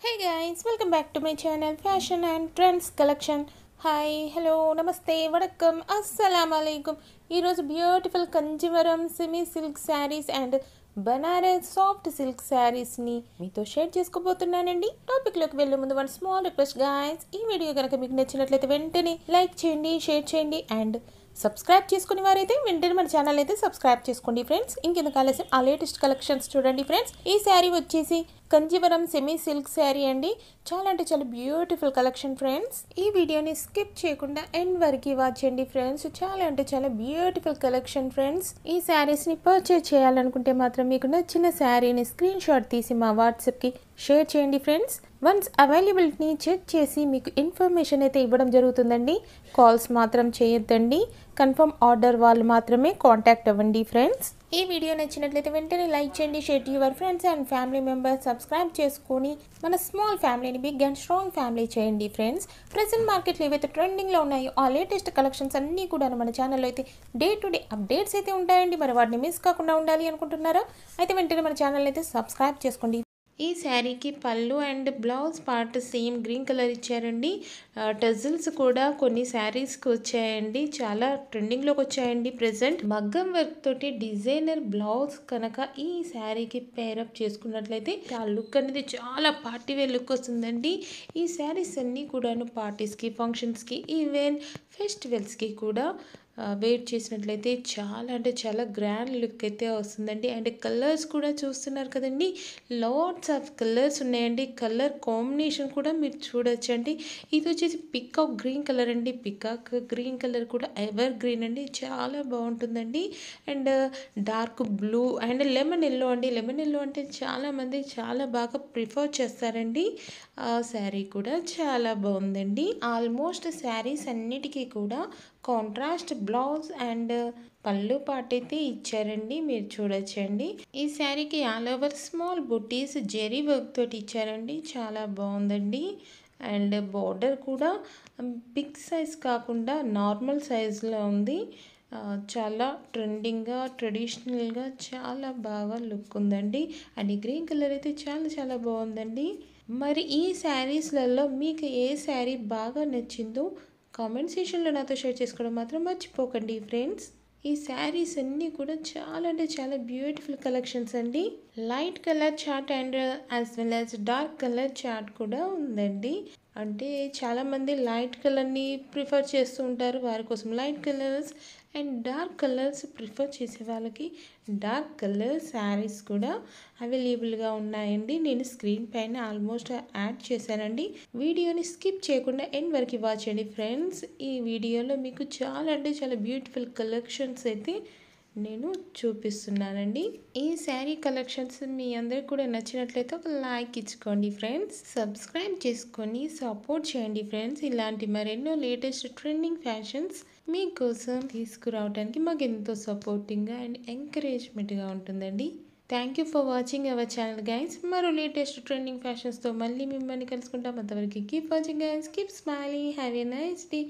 Hey guys, welcome back to my channel Fashion and Trends Collection. Hi hello నమస్తే వడక్కం అస్సలం అలైకుం. ఈరోజు beautiful Kanjeevaram semi silk saris and Banaras soft silk శారీస్ని మీతో షేర్ చేసుకోబోతున్నానండి. టాపిక్లోకి వెళ్ళే ముందు వన్ స్మాల్ రిక్వెస్ట్ గాయ్స్, ఈ వీడియో కనుక మీకు నచ్చినట్లయితే వెంటనే లైక్ చేయండి, షేర్ చేయండి అండ్ సబ్స్క్రైబ్ చేసుకునే వారైతే వెంటనే మన ఛానల్ అయితే సబ్స్క్రైబ్ చేసుకోండి ఫ్రెండ్స్. ఇంకెందుకు ఆలస్యం, ఆ లేటెస్ట్ కలెక్షన్స్ చూడండి ఫ్రెండ్స్. ఈ శారీ వచ్చేసి కంజీవరం సెమీ సిల్క్ శారీ అండి. చాలా అంటే చాలా బ్యూటిఫుల్ కలెక్షన్ ఫ్రెండ్స్. ఈ వీడియోని స్కిప్ చేయకుండా ఎండ్ వరకు వాచ్ చేయండి ఫ్రెండ్స్. చాలా అంటే చాలా బ్యూటిఫుల్ కలెక్షన్ ఫ్రెండ్స్. ఈ శారీస్ని పర్చేజ్ చేయాలనుకుంటే మాత్రం మీకు నచ్చిన శారీని స్క్రీన్ షాట్ తీసి మా వాట్సాప్కి షేర్ చేయండి ఫ్రెండ్స్. వన్స్ అవైలబిలిటీని చెక్ చేసి మీకు ఇన్ఫర్మేషన్ అయితే ఇవ్వడం జరుగుతుందండి. కాల్స్ మాత్రం చేయొద్దండి. కన్ఫర్మ్ ఆర్డర్ వాళ్ళు మాత్రమే కాంటాక్ట్ అవ్వండి ఫ్రెండ్స్. ఈ వీడియో నచ్చినట్లయితే వెంటనే లైక్ చేయండి, share to your friends and family members. Subscribe చేసుకొని మన స్మాల్ ఫ్యామిలీని బిగ్ అండ్ స్ట్రాంగ్ ఫ్యామిలీ చేయండి ఫ్రెండ్స్. ప్రెసెంట్ మార్కెట్లో ఏవైతే ట్రెండింగ్లో ఉన్నాయో ఆ లేటెస్ట్ కలెక్షన్స్ అన్నీ కూడా మన ఛానల్లో అయితే డే టు డే అప్డేట్స్ అయితే ఉంటాయండి. మరి వాటిని మిస్ కాకుండా ఉండాలి అనుకుంటున్నారా? అయితే వెంటనే మన ఛానల్ అయితే సబ్స్క్రైబ్ చేసుకోండి. ఈ శారీకి పళ్ళు and blouse part same green colour ఇచ్చారండి. టజిల్స్ కూడా కొన్ని శారీస్కి వచ్చాయండి, చాలా ట్రెండింగ్లోకి వచ్చాయండి. ప్రెసెంట్ మగ్గం వర్క్ తోటి డిజైనర్ బ్లౌజ్ కనుక ఈ శారీకి పేరప్ చేసుకున్నట్లయితే ఆ లుక్ అనేది చాలా పార్టీ వేర్ లుక్ వస్తుందండి. ఈ శారీస్ అన్నీ కూడాను పార్టీస్కి, ఫంక్షన్స్కి, ఈవెన్ ఫెస్టివల్స్కి కూడా వేర్ చేసినట్లయితే చాలా అంటే చాలా గ్రాండ్ లుక్ అయితే వస్తుందండి. అండ్ కలర్స్ కూడా చూస్తున్నారు కదండి, లాట్స్ ఆఫ్ కలర్స్ ఉన్నాయండి. కలర్ కాంబినేషన్ కూడా మీరు చూడొచ్చండి. ఇది వచ్చేసి పికాక్ గ్రీన్ కలర్ అండి. పికాక్ గ్రీన్ కలర్ కూడా ఎవర్ గ్రీన్ అండి, చాలా బాగుంటుందండి. And dark blue and lemon yellow అండి. లెమన్ ఎల్లో అంటే చాలామంది చాలా బాగా ప్రిఫర్ చేస్తారండి. ఆ శారీ కూడా చాలా బాగుందండి. ఆల్మోస్ట్ శారీస్ అన్నిటికీ కూడా కాంట్రాస్ట్ బ్లౌజ్ అండ్ పళ్ళు పాట అయితే ఇచ్చారండి, మీరు చూడొచ్చండి. ఈ శారీకి ఆల్ ఓవర్ స్మాల్ బుటీస్ జెరీ వర్క్ తోటి ఇచ్చారండి, చాలా బాగుందండి. అండ్ బార్డర్ కూడా బిగ్ సైజ్ కాకుండా నార్మల్ సైజ్లో ఉంది. చాలా ట్రెండింగ్గా, ట్రెడిషనల్గా చాలా బాగా లుక్ ఉందండి. అండ్ ఈ గ్రీన్ కలర్ అయితే చాలా చాలా బాగుందండి. మరి ఈ శారీస్లలో మీకు ఏ శారీ బాగా నచ్చిందో కామెంట్ సెక్షన్లో నాతో షేర్ చేసుకోవడం మాత్రం మర్చిపోకండి ఫ్రెండ్స్. ఈ శారీస్ అన్నీ కూడా చాలా అంటే చాలా బ్యూటిఫుల్ కలెక్షన్స్ అండి. Light colour chart and as well as dark colour chart కూడా ఉందండి. అంటే చాలామంది లైట్ కలర్ని ప్రిఫర్ చేస్తూ ఉంటారు, వారి కోసం light colours and dark colours prefer చేసే వాళ్ళకి డార్క్ కలర్ శారీస్ కూడా అవైలబుల్గా ఉన్నాయండి. నేను స్క్రీన్ పైన ఆల్మోస్ట్ యాడ్ చేశానండి. వీడియోని స్కిప్ చేయకుండా ఎండ్ వరకు వాచ్ చేయండి ఫ్రెండ్స్. ఈ వీడియోలో మీకు చాలా అంటే చాలా బ్యూటిఫుల్ కలెక్షన్స్ అయితే నేను చూపిస్తున్నానండి. ఈ శారీ కలెక్షన్స్ మీ అందరికి కూడా నచ్చినట్లయితే ఒక లైక్ ఇచ్చుకోండి ఫ్రెండ్స్. సబ్స్క్రైబ్ చేసుకొని సపోర్ట్ చేయండి ఫ్రెండ్స్. ఇలాంటి మరెన్నో లేటెస్ట్ ట్రెండింగ్ ఫ్యాషన్స్ మీకోసం తీసుకురావడానికి మాకు ఎంతో సపోర్టింగ్గా అండ్ ఎంకరేజ్మెంట్గా ఉంటుందండి. Thank you for watching our channel guys. మరో లేటెస్ట్ ట్రెండింగ్ ఫ్యాషన్స్తో మళ్ళీ మిమ్మల్ని కలుసుకుంటాం. అంతవరకు keep watching guys, keep smiling, have a nice day.